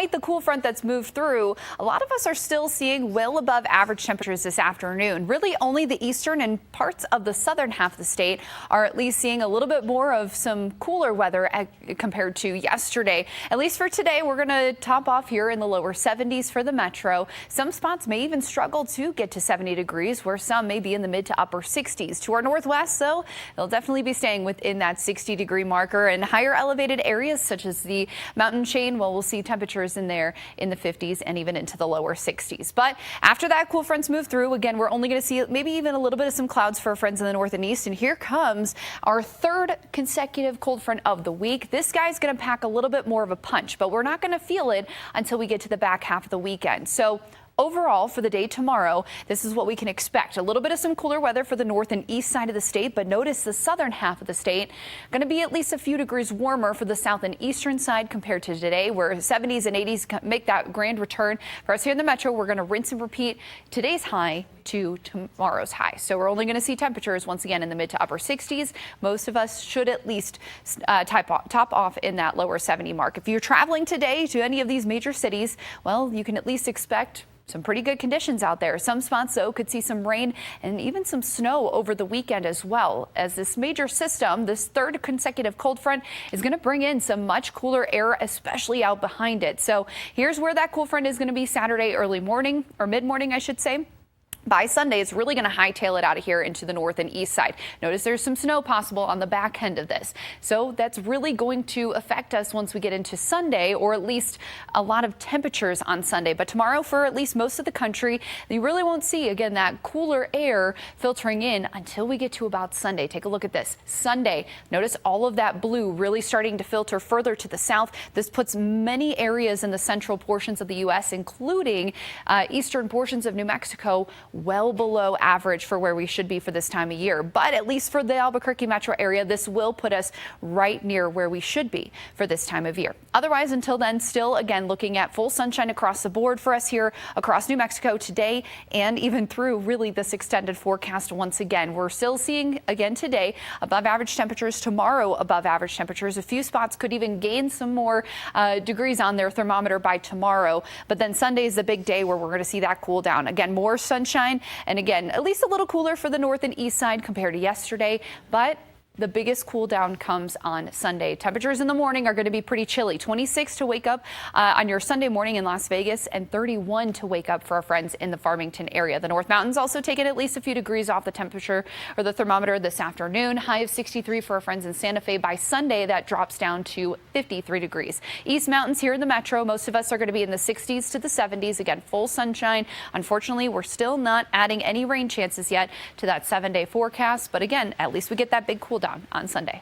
despite the cool front that's moved through, a lot of us are still seeing well above average temperatures this afternoon. Really only the eastern and parts of the southern half of the state are at least seeing a little bit more of some cooler weather compared to yesterday. At least for today, we're going to top off here in the lower 70s for the metro. Some spots may even struggle to get to 70 degrees, where some may be in the mid to upper 60s. To our northwest, though, they'll definitely be staying within that 60-degree marker, and higher elevated areas such as the mountain chain, well, we'll see temperatures in there in the 50s and even into the lower 60s. But after that cool fronts move through, again, we're only going to see maybe even a little bit of some clouds for our friends in the north and east. And here comes our third consecutive cold front of the week. This guy's going to pack a little bit more of a punch, but we're not going to feel it until we get to the back half of the weekend. So overall, for the day tomorrow, this is what we can expect. A little bit of some cooler weather for the north and east side of the state, but notice the southern half of the state going to be at least a few degrees warmer for the south and eastern side compared to today, where 70s and 80s make that grand return. For us here in the metro, we're going to rinse and repeat today's high to tomorrow's high. So we're only going to see temperatures once again in the mid to upper 60s. Most of us should at least top off in that lower 70 mark. If you're traveling today to any of these major cities, well, you can at least expect some pretty good conditions out there. Some spots, though, could see some rain and even some snow over the weekend as well, as this major system, this third consecutive cold front, is going to bring in some much cooler air, especially out behind it. So here's where that cool front is going to be Saturday early morning, or mid-morning, I should say. By Sunday, it's really going to hightail it out of here into the north and east side. Notice there's some snow possible on the back end of this. So that's really going to affect us once we get into Sunday, or at least a lot of temperatures on Sunday. But tomorrow, for at least most of the country, you really won't see, again, that cooler air filtering in until we get to about Sunday. Take a look at this. Sunday, notice all of that blue really starting to filter further to the south. This puts many areas in the central portions of the U.S., including eastern portions of New Mexico, well below average for where we should be for this time of year. But at least for the Albuquerque metro area, this will put us right near where we should be for this time of year. Otherwise, until then, still, again, looking at full sunshine across the board for us here across New Mexico today, and even through really this extended forecast once again. We're still seeing, again today, above average temperatures. Tomorrow, above average temperatures. A few spots could even gain some more degrees on their thermometer by tomorrow. But then Sunday is the big day where we're going to see that cool down. Again, more sunshine. And again, at least a little cooler for the north and east side compared to yesterday, but the biggest cool down comes on Sunday. Temperatures in the morning are going to be pretty chilly. 26 to wake up on your Sunday morning in Las Vegas, and 31 to wake up for our friends in the Farmington area. The North Mountains also taking at least a few degrees off the temperature or the thermometer this afternoon. High of 63 for our friends in Santa Fe. By Sunday, that drops down to 53 degrees. East Mountains here in the metro, most of us are going to be in the 60s to the 70s. Again, full sunshine. Unfortunately, we're still not adding any rain chances yet to that 7-day forecast. But again, at least we get that big cool down on Sunday.